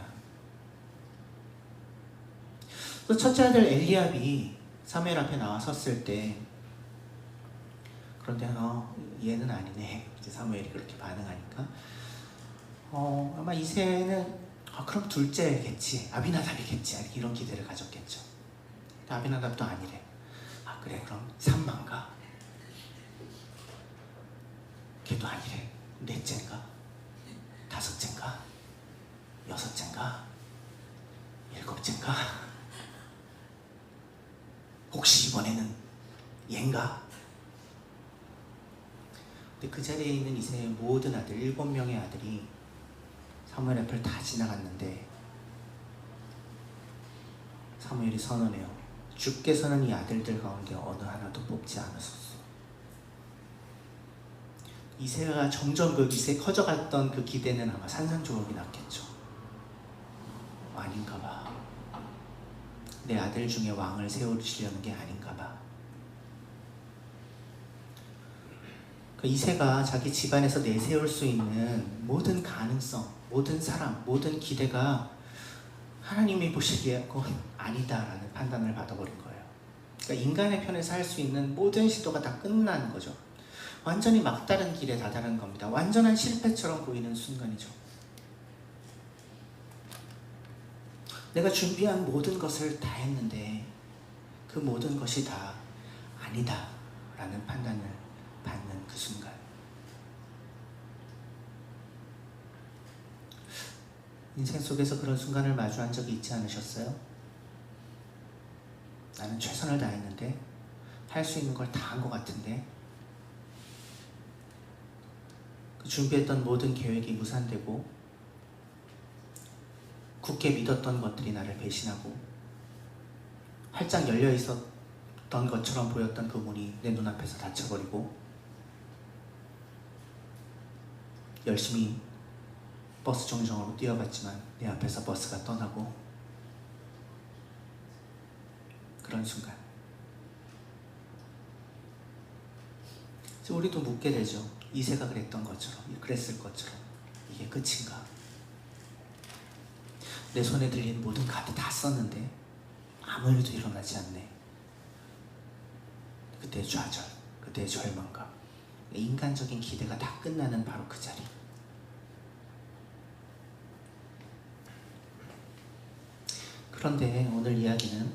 또 첫째 아들 엘리압이 사무엘 앞에 나와 섰을 때, 그런데 얘는 아니네. 이제 사무엘이 그렇게 반응하니까 아마 이새는 그럼 둘째겠지, 아비나답이겠지, 이런 기대를 가졌겠죠. 아비나답도 아니래. 그래, 그럼 삼만가? 걔도 아니래. 넷째인가? 다섯째인가? 여섯째인가? 일곱째인가? 혹시 이번에는 얘인가? 근데 그 자리에 있는 이새의 모든 아들, 7명의 아들이 사무엘 앞을 다 지나갔는데 사무엘이 선언해요. 주께서는 이 아들들 가운데 어느 하나도 뽑지 않으셨소. 이새가 점점 그 이새 커져갔던 그 기대는 아마 산산조각이 났겠죠. 아닌가 봐. 내 아들 중에 왕을 세우시려는 게 아닌가 봐. 그 이새가 자기 집안에서 내세울 수 있는 모든 가능성, 모든 사람, 모든 기대가 하나님이 보시기에 그건 아니다라는 판단을 받아버린 거예요. 그러니까 인간의 편에서 할 수 있는 모든 시도가 다 끝난 거죠. 완전히 막다른 길에 다다른 겁니다. 완전한 실패처럼 보이는 순간이죠. 내가 준비한 모든 것을 다 했는데 그 모든 것이 다 아니다 라는 판단을 받는 그 순간, 인생 속에서 그런 순간을 마주한 적이 있지 않으셨어요? 나는 최선을 다했는데, 할 수 있는 걸 다 한 것 같은데, 그 준비했던 모든 계획이 무산되고 굳게 믿었던 것들이 나를 배신하고 활짝 열려 있었던 것처럼 보였던 그 문이 내 눈앞에서 닫혀버리고 열심히 버스 정류장으로 뛰어갔지만 내 앞에서 버스가 떠나고, 그런 순간 우리도 묻게 되죠. 이새가 그랬을 것처럼 이게 끝인가? 내 손에 들린 모든 카드 다 썼는데 아무 일도 일어나지 않네. 그때의 좌절, 그때의 절망감, 인간적인 기대가 다 끝나는 바로 그 자리. 그런데 오늘 이야기는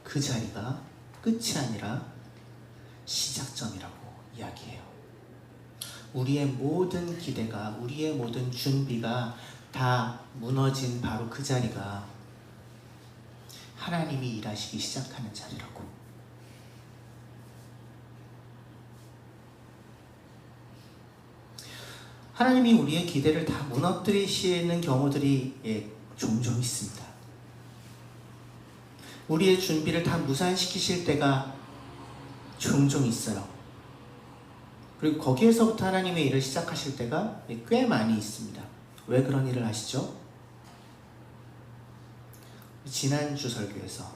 그 자리가 끝이 아니라 시작점이라고 이야기해요. 우리의 모든 기대가, 우리의 모든 준비가 다 무너진 바로 그 자리가 하나님이 일하시기 시작하는 자리라고. 하나님이 우리의 기대를 다 무너뜨리시는 경우들이 종종 있습니다. 우리의 준비를 다 무산시키실 때가 종종 있어요. 그리고 거기에서부터 하나님의 일을 시작하실 때가 꽤 많이 있습니다. 왜 그런 일을 하시죠? 지난주 설교에서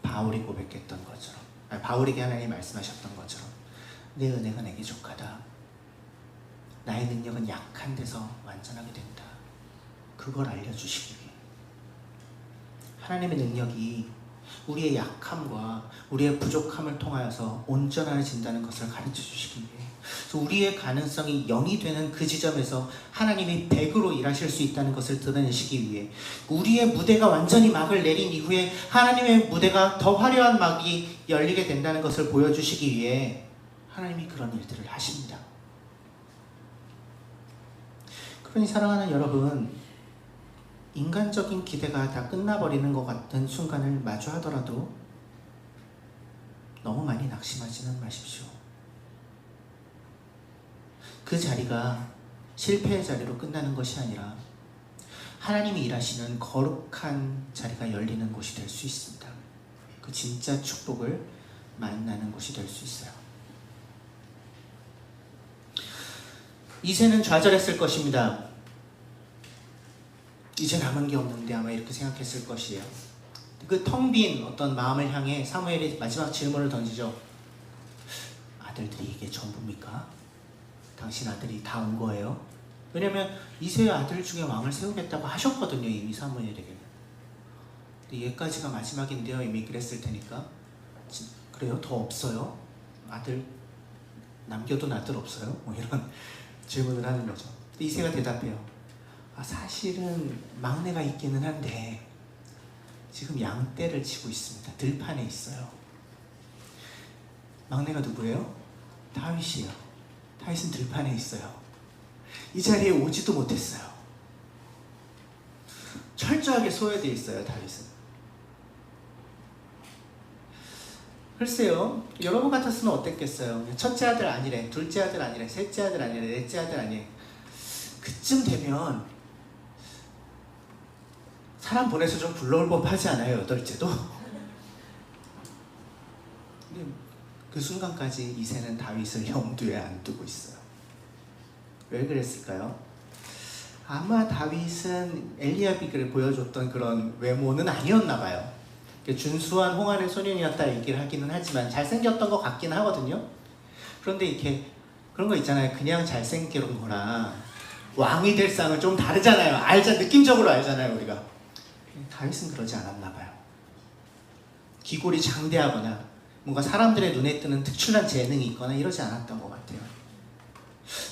바울이 고백했던 것처럼, 바울에게 하나님이 말씀하셨던 것처럼 내 은혜가 내게 족하다. 나의 능력은 약한 데서 완전하게 된다. 그걸 알려주시기 위해 하나님의 능력이 우리의 약함과 우리의 부족함을 통하여서 온전해진다는 것을 가르쳐 주시기 위해, 우리의 가능성이 0이 되는 그 지점에서 하나님이 100으로 일하실 수 있다는 것을 드러내시기 위해, 우리의 무대가 완전히 막을 내린 이후에 하나님의 무대가 더 화려한 막이 열리게 된다는 것을 보여주시기 위해 하나님이 그런 일들을 하십니다. 그러니 사랑하는 여러분, 인간적인 기대가 다 끝나버리는 것 같은 순간을 마주하더라도 너무 많이 낙심하지는 마십시오. 그 자리가 실패의 자리로 끝나는 것이 아니라 하나님이 일하시는 거룩한 자리가 열리는 곳이 될 수 있습니다. 그 진짜 축복을 만나는 곳이 될 수 있어요. 이새는 좌절했을 것입니다. 이제 남은 게 없는데 아마 이렇게 생각했을 것이에요. 그 텅 빈 어떤 마음을 향해 사무엘이 마지막 질문을 던지죠. 아들들이 이게 전부입니까? 당신 아들이 다 온 거예요? 왜냐면 이새의 아들 중에 왕을 세우겠다고 하셨거든요, 이미 사무엘에게. 근데 얘까지가 마지막인데요, 이미 그랬을 테니까. 그래요? 더 없어요? 아들 남겨둔 아들 없어요? 뭐 이런 질문을 하는 거죠. 근데 이새가 대답해요. 사실은 막내가 있기는 한데 지금 양떼를 치고 있습니다. 들판에 있어요. 막내가 누구예요? 다윗이에요. 다윗은 들판에 있어요. 이 자리에 오지도 못했어요. 철저하게 소외되어 있어요, 다윗은. 글쎄요, 여러분 같았으면 어땠겠어요? 첫째 아들 아니래, 둘째 아들 아니래, 셋째 아들 아니래, 넷째 아들 아니래. 그쯤 되면 사람 보내서 좀 불러올 법하지 않아요, 여덟째도? 근데 그 순간까지 이새는 다윗을 염두에 안 두고 있어요. 왜 그랬을까요? 아마 다윗은 엘리야비를 보여줬던 그런 외모는 아니었나 봐요. 준수한 홍안의 소년이었다 얘기를 하기는 하지만 잘생겼던 것 같긴 하거든요. 그런데 이렇게 그런 거 있잖아요. 그냥 잘생긴 거랑 왕이 될 상은 좀 다르잖아요. 느낌적으로 알잖아요, 우리가. 다윗은 그러지 않았나 봐요. 기골이 장대하거나 뭔가 사람들의 눈에 뜨는 특출난 재능이 있거나 이러지 않았던 것 같아요.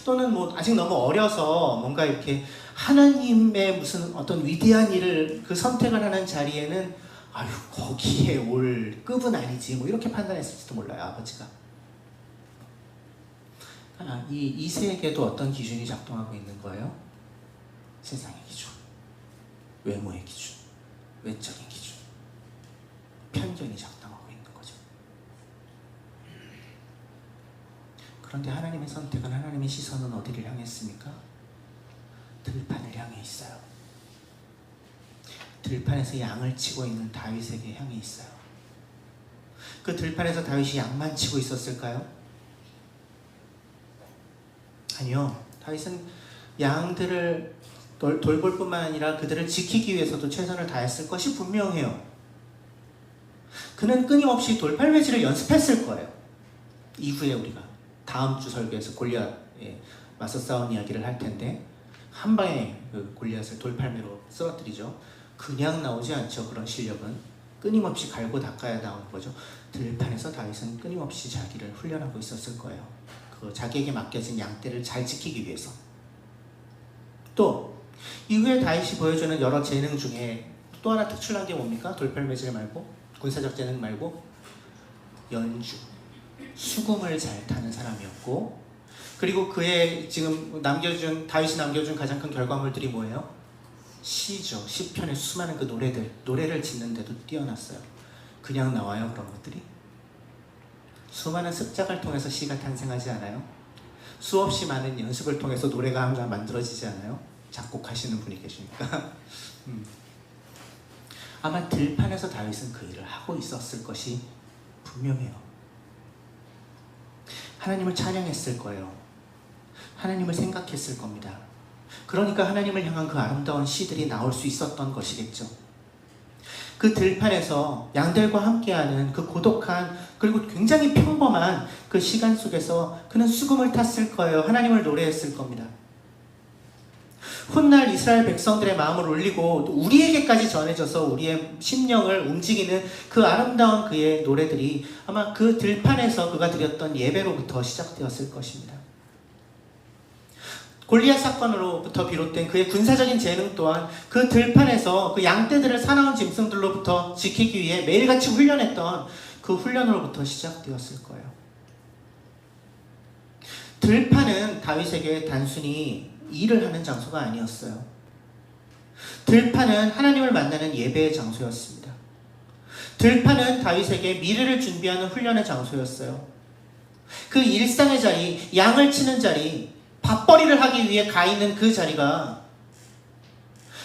또는 뭐 아직 너무 어려서 뭔가 이렇게 하나님의 무슨 어떤 위대한 일을 그 선택을 하는 자리에는 거기에 올 급은 아니지 뭐 이렇게 판단했을지도 몰라요, 아버지가. 이 이새에게도 어떤 기준이 작동하고 있는 거예요? 세상의 기준, 외모의 기준, 외적인 기준, 편견이 작동하고 있는 거죠. 그런데 하나님의 선택은, 하나님의 시선은 어디를 향했습니까? 들판을 향해 있어요. 들판에서 양을 치고 있는 다윗에게 향해 있어요. 그 들판에서 다윗이 양만 치고 있었을까요? 아니요. 다윗은 양들을 돌볼 뿐만 아니라 그들을 지키기 위해서도 최선을 다했을 것이 분명해요. 그는 끊임없이 돌팔매질을 연습했을 거예요. 이후에 우리가 다음 주 설교에서 골리앗에 맞서 싸운 이야기를 할 텐데 한 방에 그 골리앗을 돌팔매로 쓰러뜨리죠. 그냥 나오지 않죠. 그런 실력은 끊임없이 갈고 닦아야 나오는 거죠. 들판에서 다윗은 끊임없이 자기를 훈련하고 있었을 거예요. 그 자기에게 맡겨진 양떼를 잘 지키기 위해서. 또 이후에 다윗이 보여주는 여러 재능 중에 또 하나 특출난 게 뭡니까? 돌팔매질 말고, 군사적 재능 말고 연주, 수금을 잘 타는 사람이었고, 그리고 그의 지금 다윗이 남겨준 가장 큰 결과물들이 뭐예요? 시죠. 시편의 수많은 그 노래를 짓는데도 뛰어났어요. 그냥 나와요, 그런 것들이? 수많은 습작을 통해서 시가 탄생하지 않아요? 수없이 많은 연습을 통해서 노래가 항상 만들어지지 않아요? 작곡하시는 분이 계시니까. 아마 들판에서 다윗은 그 일을 하고 있었을 것이 분명해요. 하나님을 찬양했을 거예요. 하나님을 생각했을 겁니다. 그러니까 하나님을 향한 그 아름다운 시들이 나올 수 있었던 것이겠죠. 그 들판에서 양들과 함께하는 그 고독한 그리고 굉장히 평범한 그 시간 속에서 그는 수금을 탔을 거예요. 하나님을 노래했을 겁니다. 훗날 이스라엘 백성들의 마음을 울리고 우리에게까지 전해져서 우리의 심령을 움직이는 그 아름다운 그의 노래들이 아마 그 들판에서 그가 드렸던 예배로부터 시작되었을 것입니다. 골리앗 사건으로부터 비롯된 그의 군사적인 재능 또한 그 들판에서 그 양떼들을 사나운 짐승들로부터 지키기 위해 매일같이 훈련했던 그 훈련으로부터 시작되었을 거예요. 들판은 다윗에게 단순히 일을 하는 장소가 아니었어요. 들판은 하나님을 만나는 예배의 장소였습니다. 들판은 다윗에게 미래를 준비하는 훈련의 장소였어요. 그 일상의 자리, 양을 치는 자리, 밥벌이를 하기 위해 가 있는 그 자리가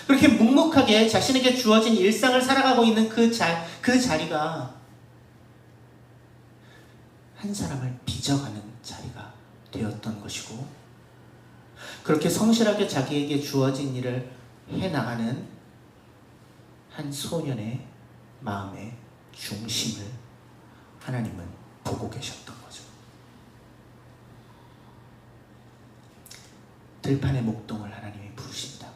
그렇게 묵묵하게 자신에게 주어진 일상을 살아가고 있는 그 자리가 한 사람을 빚어가는 자리가 되었던 것이고, 그렇게 성실하게 자기에게 주어진 일을 해나가는 한 소년의 마음의 중심을 하나님은 보고 계셨던 거죠. 들판의 목동을 하나님이 부르십니다.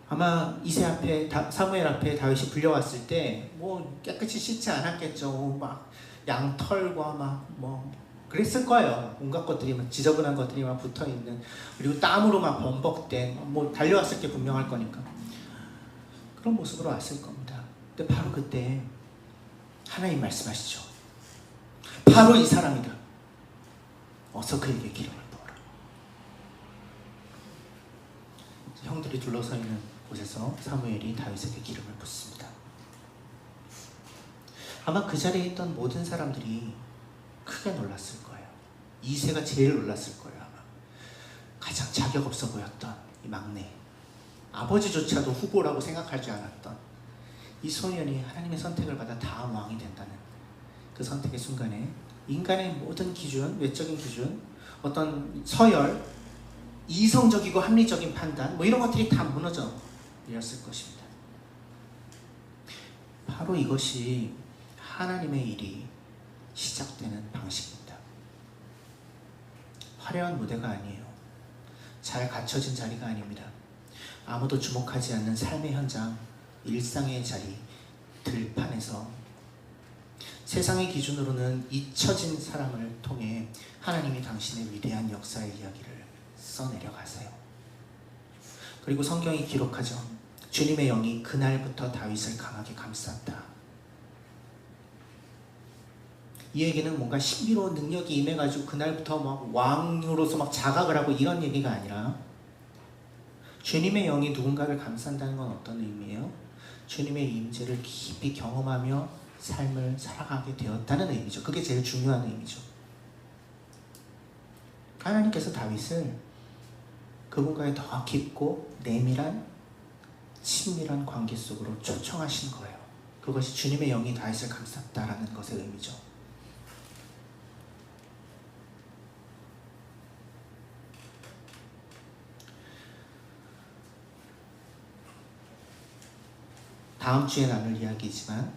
아마 이새 앞에 사무엘 앞에 다윗이 불려왔을 때 뭐 깨끗이 씻지 않았겠죠. 막 양털과 막 뭐 그랬을 거예요. 온갖 것들이 막 지저분한 것들이 막 붙어 있는, 그리고 땀으로 막 범벅된, 뭐 달려왔을 게 분명할 거니까 그런 모습으로 왔을 겁니다. 근데 바로 그때 하나님 말씀하시죠. 바로 이 사람이다. 어서 그에게 기름을 부어라. 형들이 둘러서 있는 곳에서 사무엘이 다윗에게 기름을 붓습니다. 아마 그 자리에 있던 모든 사람들이 크게 놀랐을 거예요. 이새가 제일 놀랐을 거예요. 아마 가장 자격 없어 보였던 이 막내, 아버지조차도 후보라고 생각하지 않았던 이 소년이 하나님의 선택을 받아 다음 왕이 된다는 그 선택의 순간에 인간의 모든 기준, 외적인 기준, 어떤 서열, 이성적이고 합리적인 판단, 뭐 이런 것들이 다 무너져 내렸을 것입니다. 바로 이것이 하나님의 일이 시작되는 방식입니다. 화려한 무대가 아니에요. 잘 갖춰진 자리가 아닙니다. 아무도 주목하지 않는 삶의 현장, 일상의 자리, 들판에서 세상의 기준으로는 잊혀진 사람을 통해 하나님이 당신의 위대한 역사의 이야기를 써내려 가세요. 그리고 성경이 기록하죠. 주님의 영이 그날부터 다윗을 강하게 감쌌다. 이 얘기는 뭔가 신비로운 능력이 임해가지고 그날부터 막 왕으로서 막 자각을 하고 이런 얘기가 아니라, 주님의 영이 누군가를 감싼다는 건 어떤 의미예요? 주님의 임재를 깊이 경험하며 삶을 살아가게 되었다는 의미죠. 그게 제일 중요한 의미죠. 하나님께서 다윗을 그분과의 더 깊고 내밀한 친밀한 관계 속으로 초청하신 거예요. 그것이 주님의 영이 다윗을 감쌌다라는 것의 의미죠. 다음 주에 나눌 이야기지만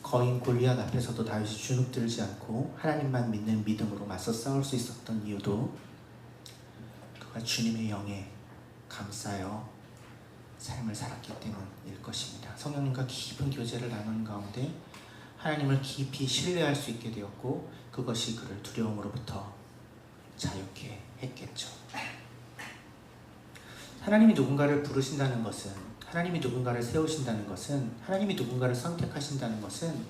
거인 골리앗 앞에서도 다윗이 주눅들지 않고 하나님만 믿는 믿음으로 맞서 싸울 수 있었던 이유도 그가 주님의 영에 감싸여 삶을 살았기 때문일 것입니다. 성령님과 깊은 교제를 나누는 가운데 하나님을 깊이 신뢰할 수 있게 되었고 그것이 그를 두려움으로부터 자유케 했겠죠. 하나님이 누군가를 부르신다는 것은, 하나님이 누군가를 세우신다는 것은, 하나님이 누군가를 선택하신다는 것은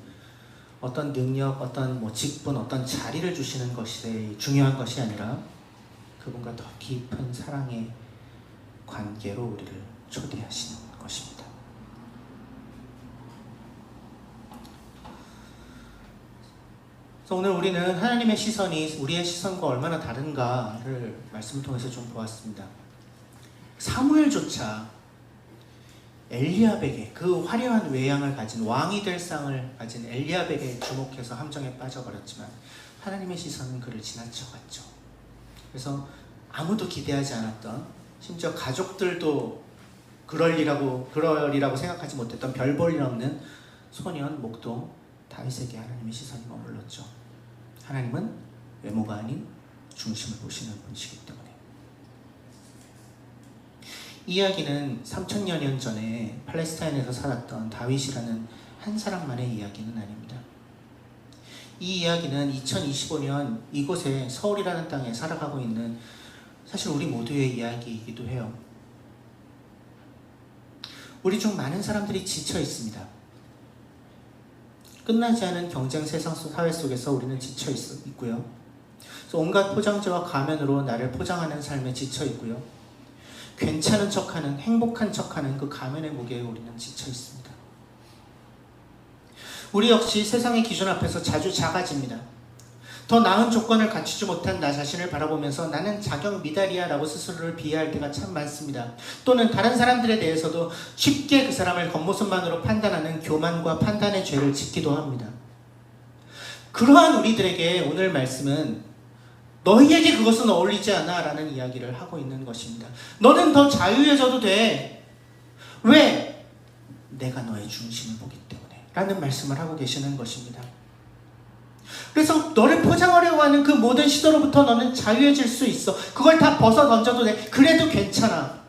어떤 능력, 어떤 직분, 어떤 자리를 주시는 것이 중요한 것이 아니라 그분과 더 깊은 사랑의 관계로 우리를 초대하시는 것입니다. 그래서 오늘 우리는 하나님의 시선이 우리의 시선과 얼마나 다른가를 말씀을 통해서 좀 보았습니다. 사무엘조차 엘리압에게, 그 화려한 외양을 가진 왕이 될 상을 가진 엘리압에게 주목해서 함정에 빠져버렸지만 하나님의 시선은 그를 지나쳐갔죠. 그래서 아무도 기대하지 않았던, 심지어 가족들도 그러리라고 생각하지 못했던 별 볼 일 없는 소년 목동 다윗에게 하나님의 시선이 머물렀죠. 하나님은 외모가 아닌 중심을 보시는 분이시기 때문에. 이 이야기는 3000여 전에 팔레스타인에서 살았던 다윗이라는 한 사람만의 이야기는 아닙니다. 이 이야기는 2025년 이곳에 서울이라는 땅에 살아가고 있는 사실 우리 모두의 이야기이기도 해요. 우리 중 많은 사람들이 지쳐 있습니다. 끝나지 않은 경쟁 세상 사회 속에서 우리는 지쳐 있고요. 그래서 온갖 포장재와 가면으로 나를 포장하는 삶에 지쳐 있고요. 괜찮은 척하는, 행복한 척하는 그 가면의 무게에 우리는 지쳐 있습니다. 우리 역시 세상의 기준 앞에서 자주 작아집니다. 더 나은 조건을 갖추지 못한 나 자신을 바라보면서 나는 자격 미달이야 라고 스스로를 비하할 때가 참 많습니다. 또는 다른 사람들에 대해서도 쉽게 그 사람을 겉모습만으로 판단하는 교만과 판단의 죄를 짓기도 합니다. 그러한 우리들에게 오늘 말씀은 너희에게 그것은 어울리지 않아 라는 이야기를 하고 있는 것입니다. 너는 더 자유해져도 돼. 왜? 내가 너의 중심을 보기 때문에 라는 말씀을 하고 계시는 것입니다. 그래서 너를 포장하려고 하는 그 모든 시도로부터 너는 자유해질 수 있어. 그걸 다 벗어 던져도 돼. 그래도 괜찮아.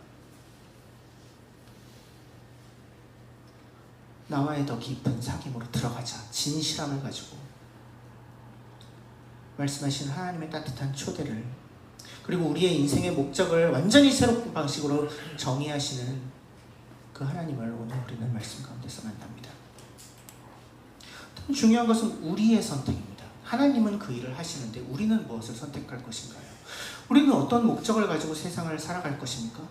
나와의 더 깊은 사귐으로 들어가자. 진실함을 가지고 말씀하신 하나님의 따뜻한 초대를, 그리고 우리의 인생의 목적을 완전히 새로운 방식으로 정의하시는 그 하나님을 오늘 우리는 말씀 가운데서 만납니다. 중요한 것은 우리의 선택입니다. 하나님은 그 일을 하시는데 우리는 무엇을 선택할 것인가요? 우리는 어떤 목적을 가지고 세상을 살아갈 것입니까?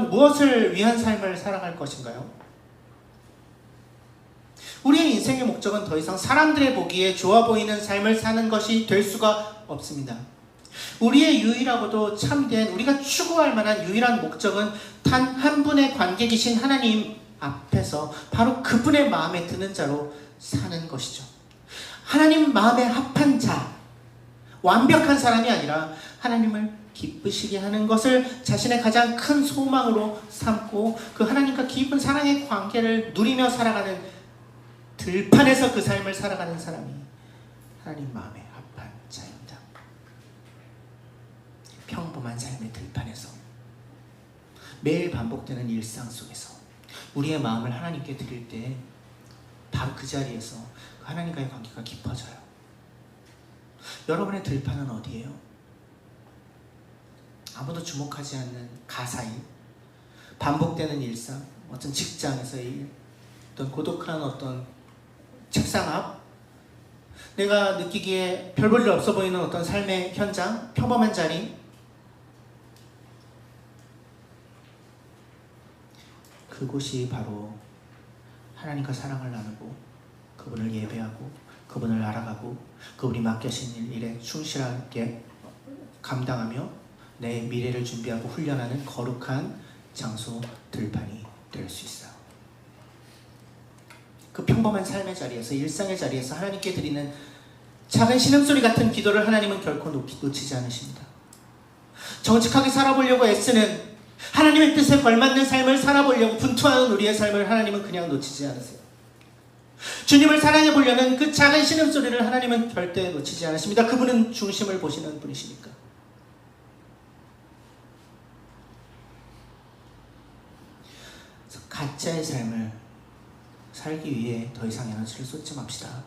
무엇을 위한 삶을 살아갈 것인가요? 우리의 인생의 목적은 더 이상 사람들의 보기에 좋아 보이는 삶을 사는 것이 될 수가 없습니다. 우리의 유일하고도 참된, 우리가 추구할 만한 유일한 목적은 단 한 분의 관객이신 하나님 앞에서 바로 그분의 마음에 드는 자로 사는 것이죠. 하나님 마음에 합한 자, 완벽한 사람이 아니라 하나님을 기쁘시게 하는 것을 자신의 가장 큰 소망으로 삼고 그 하나님과 깊은 사랑의 관계를 누리며 살아가는, 들판에서 그 삶을 살아가는 사람이 하나님 마음에 합한 자입니다. 평범한 삶의 들판에서 매일 반복되는 일상 속에서 우리의 마음을 하나님께 드릴 때 바로 그 자리에서 하나님과의 관계가 깊어져요. 여러분의 들판은 어디예요? 아무도 주목하지 않는 가사일, 반복되는 일상, 어떤 직장에서의 일, 어떤 고독한 어떤 책상 앞, 내가 느끼기에 별 볼 일 없어 보이는 어떤 삶의 현장, 평범한 자리, 그곳이 바로 하나님과 사랑을 나누고 그분을 예배하고 그분을 알아가고 그분이 맡겨진 일에 충실하게 감당하며 내 미래를 준비하고 훈련하는 거룩한 장소 들판이 될 수 있어요. 그 평범한 삶의 자리에서, 일상의 자리에서 하나님께 드리는 작은 신음소리 같은 기도를 하나님은 결코 놓치지 않으십니다. 정직하게 살아보려고 애쓰는, 하나님의 뜻에 걸맞는 삶을 살아보려고 분투하는 우리의 삶을 하나님은 그냥 놓치지 않으세요. 주님을 사랑해 보려는 그 작은 신음소리를 하나님은 절대 놓치지 않으십니다. 그분은 중심을 보시는 분이시니까. 그래서 가짜의 삶을 살기 위해 더 이상 에너지를 쏟지 맙시다.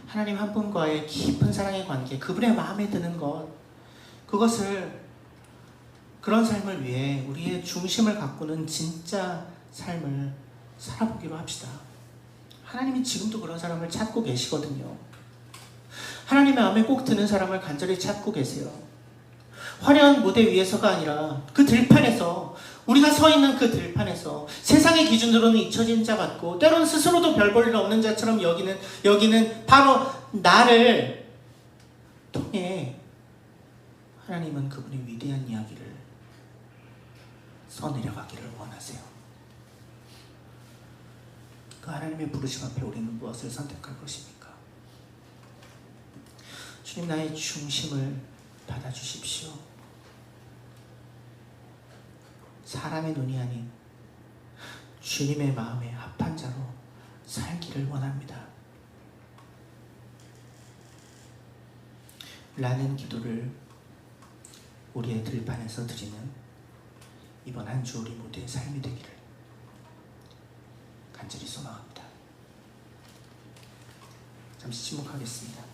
하나님 한 분과의 깊은 사랑의 관계, 그분의 마음에 드는 것, 그런 삶을 위해 우리의 중심을 가꾸는 진짜 삶을 살아보기로 합시다. 하나님이 지금도 그런 사람을 찾고 계시거든요. 하나님의 마음에 꼭 드는 사람을 간절히 찾고 계세요. 화려한 무대 위에서가 아니라 그 들판에서, 우리가 서 있는 그 들판에서 세상의 기준으로는 잊혀진 자 같고 때로는 스스로도 별 볼 일 없는 자처럼 여기는 바로 나를 통해 하나님은 그분의 위대한 이야기를 써내려가기를 원하세요. 그 하나님의 부르심 앞에 우리는 무엇을 선택할 것입니까? 주님, 나의 중심을 받아주십시오. 사람의 눈이 아닌 주님의 마음에 합한 자로 살기를 원합니다. 라는 기도를 우리의 들판에서 드리는 이번 한 주 우리 모두의 삶이 되기를 간절히 소망합니다. 잠시 침묵하겠습니다.